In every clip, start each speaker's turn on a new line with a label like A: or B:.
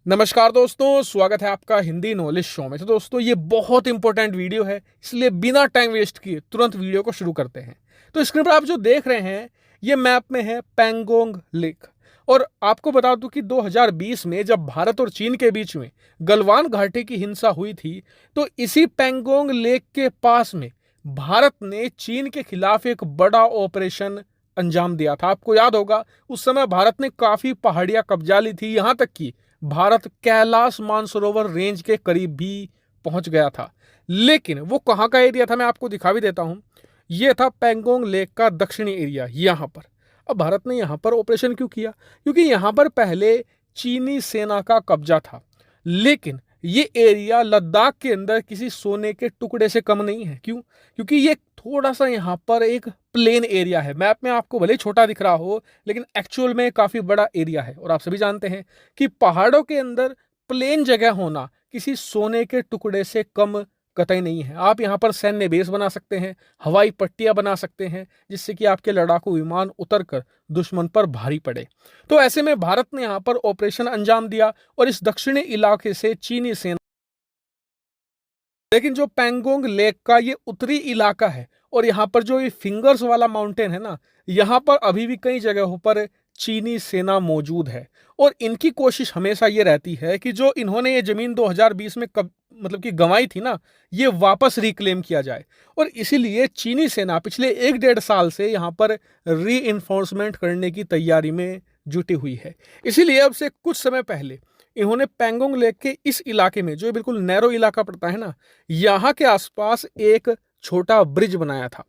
A: नमस्कार दोस्तों, स्वागत है आपका हिंदी नॉलेज शो में। तो दोस्तों, ये बहुत इंपॉर्टेंट वीडियो है, इसलिए बिना टाइम वेस्ट किए तुरंत वीडियो को शुरू करते हैं। तो स्क्रीन पर आप जो देख रहे हैं, ये मैप में है पैंगोंग लेक। और आपको बता दूं कि 2020 में जब भारत और चीन के बीच में गलवान घाटी की हिंसा हुई थी, तो इसी पैंगोंग लेक के पास में भारत ने चीन के खिलाफ एक बड़ा ऑपरेशन अंजाम दिया था। आपको याद होगा, उस समय भारत ने काफी पहाड़ियां कब्जा ली थी, यहां तक कि भारत कैलाश मानसरोवर रेंज के करीब भी पहुंच गया था। लेकिन वो कहां का एरिया था, मैं आपको दिखा भी देता हूं। ये था पैंगोंग लेक का दक्षिणी एरिया, यहां पर। अब भारत ने यहां पर ऑपरेशन क्यों किया? क्योंकि यहां पर पहले चीनी सेना का कब्जा था। लेकिन ये एरिया लद्दाख के अंदर किसी सोने के टुकड़े से कम नहीं है। क्यों? क्योंकि ये थोड़ा सा यहाँ पर एक प्लेन एरिया है। मैप में आपको भले छोटा दिख रहा हो, लेकिन एक्चुअल में काफी बड़ा एरिया है। और आप सभी जानते हैं कि पहाड़ों के अंदर प्लेन जगह होना किसी सोने के टुकड़े से कम कतई नहीं है। आप यहाँ पर सैन्य बेस बना सकते हैं, हवाई पट्टियां बना सकते हैं, जिससे कि आपके लड़ाकू विमान उतरकर दुश्मन पर भारी पड़े। तो ऐसे में भारत ने यहाँ पर ऑपरेशन अंजाम दिया और इस दक्षिणी इलाके से चीनी सेना। लेकिन जो पैंगोंग लेक का ये उत्तरी इलाका है और यहाँ पर जो ये फिंगर्स वाला माउंटेन है ना, यहाँ पर अभी भी कई जगहों पर चीनी सेना मौजूद है। और इनकी कोशिश हमेशा ये रहती है कि जो इन्होंने ये जमीन 2020 में मतलब कि गंवाई थी ना, ये वापस रिक्लेम किया जाए। और इसीलिए चीनी सेना पिछले 1-1.5 साल से यहाँ पर री इन्फोर्समेंट करने की तैयारी में जुटी हुई है। इसीलिए अब से कुछ समय पहले इन्होंने पैंगोंग लेक के इस इलाके में, जो बिल्कुल नैरो इलाका पड़ता है ना, यहाँ के आसपास एक छोटा ब्रिज बनाया था।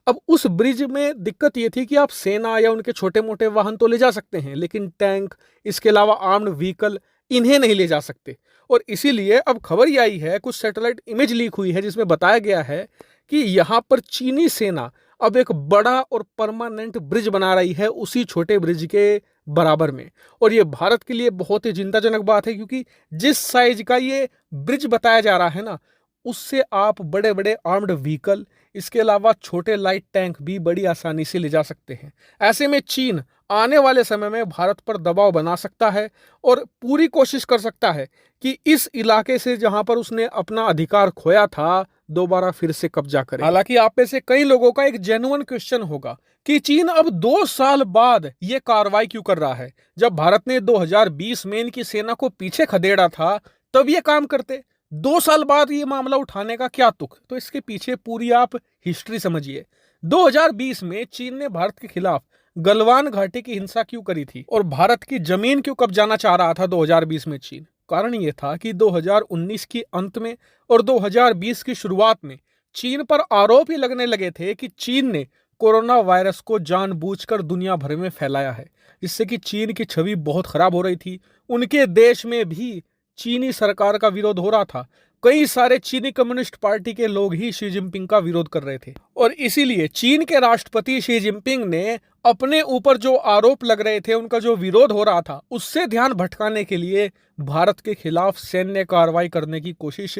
A: अब उस ब्रिज में दिक्कत ये थी कि आप सेना या उनके छोटे मोटे वाहन तो ले जा सकते हैं, लेकिन टैंक, इसके अलावा आर्म्ड व्हीकल, इन्हें नहीं ले जा सकते। और इसीलिए अब खबर ये आई है, कुछ सैटेलाइट इमेज लीक हुई है, जिसमें बताया गया है कि यहाँ पर चीनी सेना अब एक बड़ा और परमानेंट ब्रिज बना रही है उसी छोटे ब्रिज के बराबर में। और ये भारत के लिए बहुत ही चिंताजनक बात है, क्योंकि जिस साइज का ये ब्रिज बताया जा रहा है ना, उससे आप बड़े बड़े आर्म्ड व्हीकल, इसके अलावा छोटे लाइट टैंक भी बड़ी आसानी से ले जा सकते हैं। ऐसे में चीन आने वाले समय में भारत पर दबाव बना सकता है और पूरी कोशिश कर सकता है कि इस इलाके से जहां पर उसने अपना अधिकार खोया था, दोबारा फिर से कब्जा करे। हालांकि आप में से कई लोगों का एक जेन्युइन क्वेश्चन होगा कि चीन अब 2 साल बाद ये कार्रवाई क्यों कर रहा है? जब भारत ने 2020 में इनकी सेना को पीछे खदेड़ा था, तब ये काम करते। 2 साल बाद ये मामला उठाने का क्या तुक? तो इसके पीछे पूरी आप हिस्ट्री समझिए। 2020 में चीन ने भारत के खिलाफ गलवान घाटी की हिंसा क्यों करी थी और भारत की जमीन क्यों कब्जाना चाह रहा था 2020 में चीन? कारण यह था कि 2019 की अंत में और 2020 की शुरुआत में चीन पर आरोप ही लगने लगे थे कि चीन ने कोरोना वायरस को जानबूझकर दुनिया भर में फैलाया है, जिससे कि चीन की छवि बहुत खराब हो रही थी। उनके देश में भी चीनी सरकार का विरोध हो रहा था। कई सारे चीनी कम्युनिस्ट पार्टी के लोग ही शी जिनपिंग का विरोध कर रहे थे। और इसीलिए चीन के राष्ट्रपति शी जिनपिंग ने अपने ऊपर जो आरोप लग रहे थे, उनका जो विरोध हो रहा था, उससे ध्यान भटकाने के लिए भारत के खिलाफ सैन्य कार्रवाई करने की कोशिश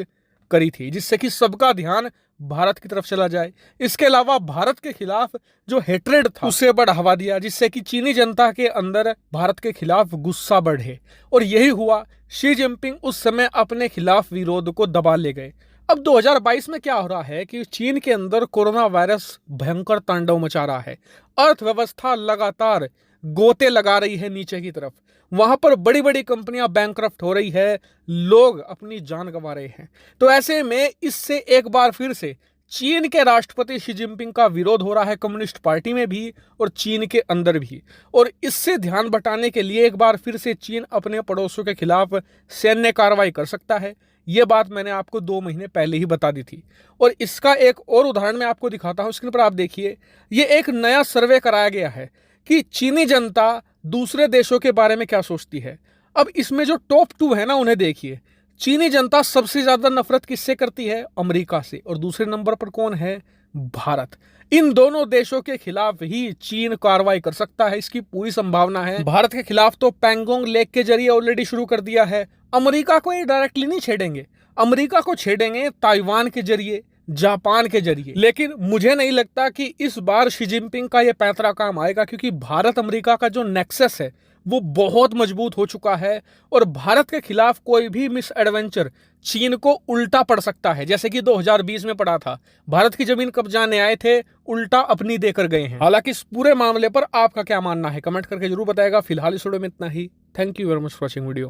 A: करी थी, जिससे कि सबका ध्यान भारत की तरफ चला जाए। इसके अलावा भारत के खिलाफ जो हेट्रेड था, उसे बढ़ावा दिया, जिससे कि चीनी जनता के अंदर भारत के खिलाफ गुस्सा बढ़े। और यही हुआ, शी जिनपिंग उस समय अपने खिलाफ विरोध को दबा ले गए। अब 2022 में क्या हो रहा है कि चीन के अंदर कोरोना वायरस भयंकर तांडव मचा रहा है। अर्थव्यवस्था लगातार गोते लगा रही है नीचे की तरफ। वहां पर बड़ी बड़ी कंपनियां बैंकरप्ट हो रही है, लोग अपनी जान गंवा रहे हैं। तो ऐसे में इससे एक बार फिर से चीन के राष्ट्रपति शी जिनपिंग का विरोध हो रहा है, कम्युनिस्ट पार्टी में भी और चीन के अंदर भी। और इससे ध्यान बटाने के लिए एक बार फिर से चीन अपने पड़ोसियों के खिलाफ सैन्य कार्रवाई कर सकता है। यह बात मैंने आपको 2 महीने पहले ही बता दी थी। और इसका एक और उदाहरण मैं आपको दिखाता हूं, स्क्रीन पर आप देखिए। ये एक नया सर्वे कराया गया है कि चीनी जनता दूसरे देशों के बारे में क्या सोचती है। अब इसमें जो टॉप 2 है ना, उन्हें देखिए। चीनी जनता सबसे ज्यादा नफरत किससे करती है? अमेरिका से। और दूसरे नंबर पर कौन है? भारत। इन दोनों देशों के खिलाफ ही चीन कार्रवाई कर सकता है, इसकी पूरी संभावना है। भारत के खिलाफ तो पैंगोंग लेक के जरिए ऑलरेडी शुरू कर दिया है। अमेरिका को ये डायरेक्टली नहीं छेड़ेंगे, अमेरिका को छेड़ेंगे ताइवान के जरिए, जापान के जरिए। लेकिन मुझे नहीं लगता कि इस बार शी जिनपिंग का यह पैंतरा काम आएगा, क्योंकि भारत अमेरिका का जो नेक्सस है वो बहुत मजबूत हो चुका है और भारत के खिलाफ कोई भी मिस एडवेंचर चीन को उल्टा पड़ सकता है, जैसे कि 2020 में पड़ा था। भारत की जमीन कब्जाने आए थे, उल्टा अपनी देकर गए हैं। हालांकि इस पूरे मामले पर आपका क्या मानना है कमेंट करके जरूर बताएगा। फिलहाल इस वीडियो में इतना ही। Thank you very much for watching video.